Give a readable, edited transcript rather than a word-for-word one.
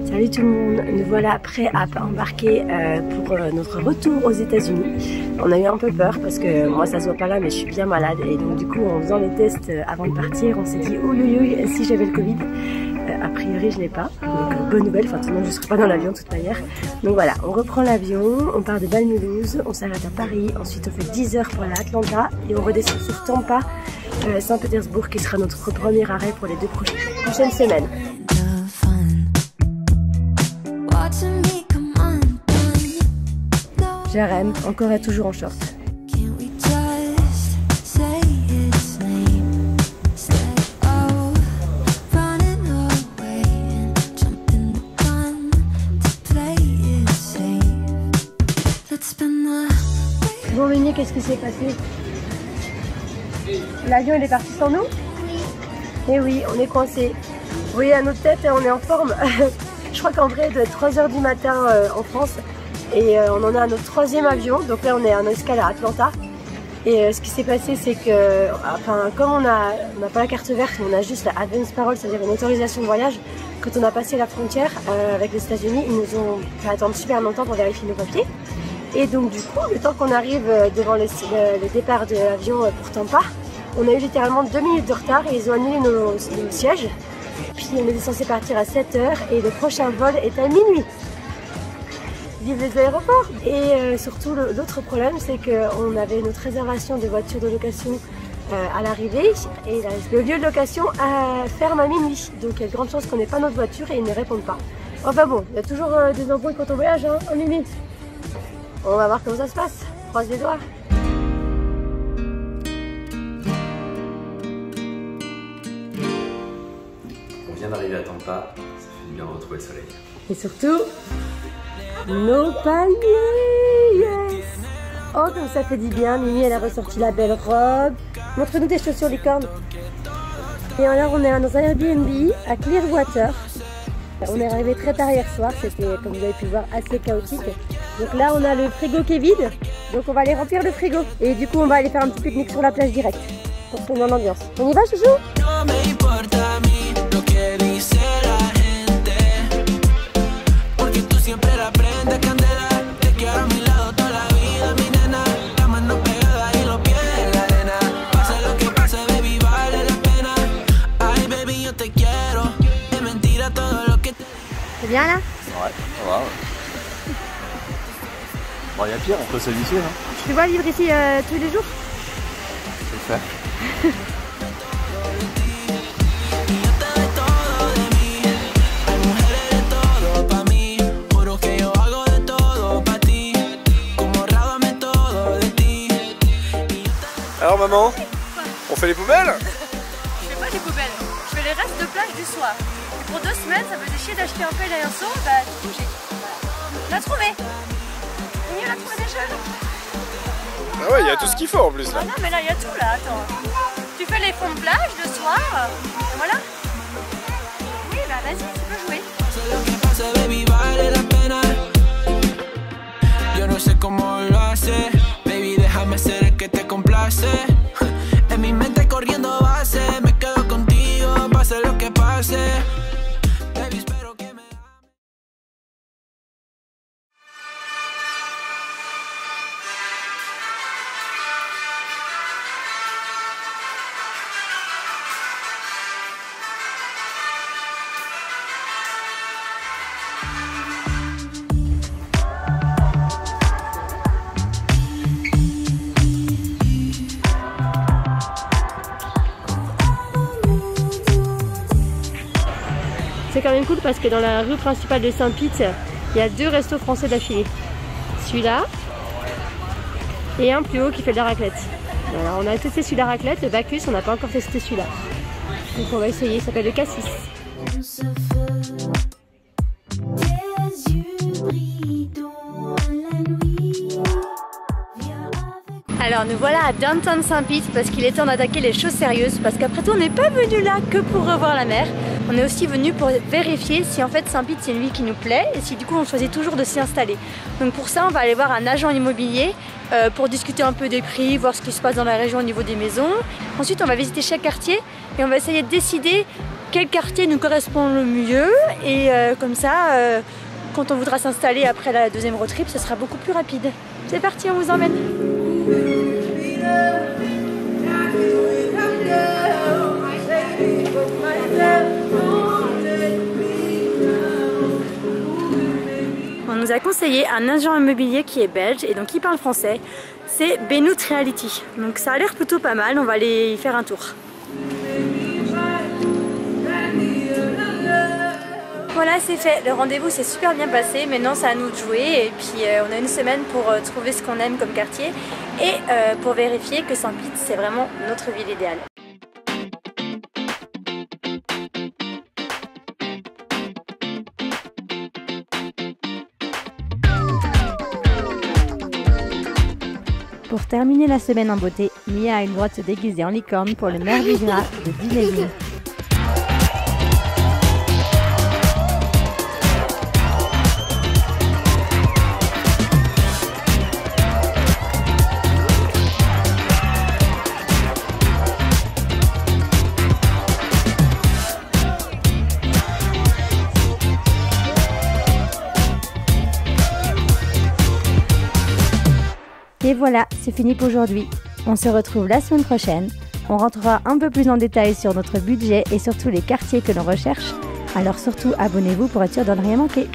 Salut tout le monde, nous voilà prêts à embarquer pour notre retour aux États-Unis. On a eu un peu peur parce que moi ça se voit pas là mais je suis bien malade et donc du coup en faisant les tests avant de partir on s'est dit ouïouïouï si j'avais le Covid. A priori je l'ai pas, donc bonne nouvelle, enfin tout le monde je serai pas dans l'avion de toute manière. Donc voilà, on reprend l'avion, on part de Belle-Mulhouse, on s'arrête à Paris, ensuite on fait 10 heures pour aller à Atlanta et on redescend sur Tampa, Saint-Pétersbourg qui sera notre premier arrêt pour les 2 prochaines semaines. Jérém, encore et toujours en short. Bon Winnie, qu'est-ce qui s'est passé? L'avion il est parti sans nous? Eh oui, on est coincé. Vous voyez à notre tête, on est en forme. Je crois qu'en vrai il doit être 3 h du matin en France. Et on en est à notre 3e avion, donc là on est en escale à Atlanta. Et ce qui s'est passé c'est que, enfin comme on n'a pas la carte verte, mais on a juste la advance parole, c'est-à-dire une autorisation de voyage. Quand on a passé la frontière avec les États-Unis, ils nous ont fait attendre super longtemps pour vérifier nos papiers. Et donc du coup, le temps qu'on arrive devant le départ de l'avion pour Tampa, on a eu littéralement 2 minutes de retard et ils ont annulé nos sièges. Puis on était censé partir à 7 h et le prochain vol est à minuit. Vive les aéroports. Et surtout l'autre problème c'est qu'on avait notre réservation de voiture de location à l'arrivée et le lieu de location ferme à minuit. Donc il y a de grandes chances qu'on n'ait pas notre voiture et ils ne répondent pas. Enfin bon, il y a toujours des embrouilles quand on voyage hein, en minuit. On va voir comment ça se passe, croise les doigts. On vient d'arriver à Tampa, ça fait du bien de retrouver le soleil. Et surtout, nos paniers, yes. Oh comme ça fait du bien, Mimi elle a ressorti la belle robe. Montre-nous tes chaussures licorne. Et alors on est dans un Airbnb à Clearwater. On est arrivé très tard hier soir, c'était comme vous avez pu voir assez chaotique. Donc là on a le frigo qui est vide, donc on va aller remplir le frigo. Et du coup on va aller faire un petit pique-nique sur la plage direct, pour se mettre dans l'ambiance. On y va chouchou? C'est bien là? Ouais, ça va. Bon, il y a pire, on peut s'habituer. Hein. Tu vois vivre ici tous les jours? C'est ça. Alors maman, on fait les poubelles? Je fais pas les poubelles, je fais les restes de plage du soir. Et pour 2 semaines, ça me faisait chier d'acheter un pelle et un seau, bah du coup j'ai... On l'a trouvé! On l'a trouvé déjà! Ah ouais, il y a tout ce qu'il faut en plus là. Ah non mais là il y a tout là, attends. Tu fais les fonds de plage le soir, et voilà. Oui bah vas-y, tu peux jouer. Yo no sé cómo lo hace, baby déjame ser el que te complace. En mi mente corriendo base, me quedo contigo, pase lo que pase. Baby espero que me... C'est quand même cool parce que dans la rue principale de Saint-Pete, il y a 2 restos français d'affilée. Celui-là et un plus haut qui fait de la raclette. Voilà, on a testé celui de la raclette, le Bacchus, on n'a pas encore testé celui-là. Donc on va essayer, ça s'appelle le Cassis. Alors nous voilà à Downtown Saint-Pete parce qu'il est temps d'attaquer les choses sérieuses parce qu'après tout on n'est pas venu là que pour revoir la mer. On est aussi venu pour vérifier si en fait Saint-Pete c'est une ville qui nous plaît et si du coup on choisit toujours de s'y installer. Donc pour ça on va aller voir un agent immobilier pour discuter un peu des prix, voir ce qui se passe dans la région au niveau des maisons. Ensuite on va visiter chaque quartier et on va essayer de décider quel quartier nous correspond le mieux et comme ça, quand on voudra s'installer après la deuxième road trip, ce sera beaucoup plus rapide. C'est parti, on vous emmène. On nous a conseillé un agent immobilier qui est belge et donc qui parle français. C'est Benoît Reality. Donc ça a l'air plutôt pas mal, on va aller y faire un tour. Voilà, c'est fait. Le rendez-vous s'est super bien passé. Maintenant, c'est à nous de jouer. Et puis, on a une semaine pour trouver ce qu'on aime comme quartier et pour vérifier que Saint-Pite, c'est vraiment notre ville idéale. Pour terminer la semaine en beauté, Mia a eu le droit de se déguiser en licorne pour le Mardi Gras de Dinéville. Et voilà, c'est fini pour aujourd'hui. On se retrouve la semaine prochaine. On rentrera un peu plus en détail sur notre budget et surtout les quartiers que l'on recherche. Alors surtout, abonnez-vous pour être sûr de ne rien manquer.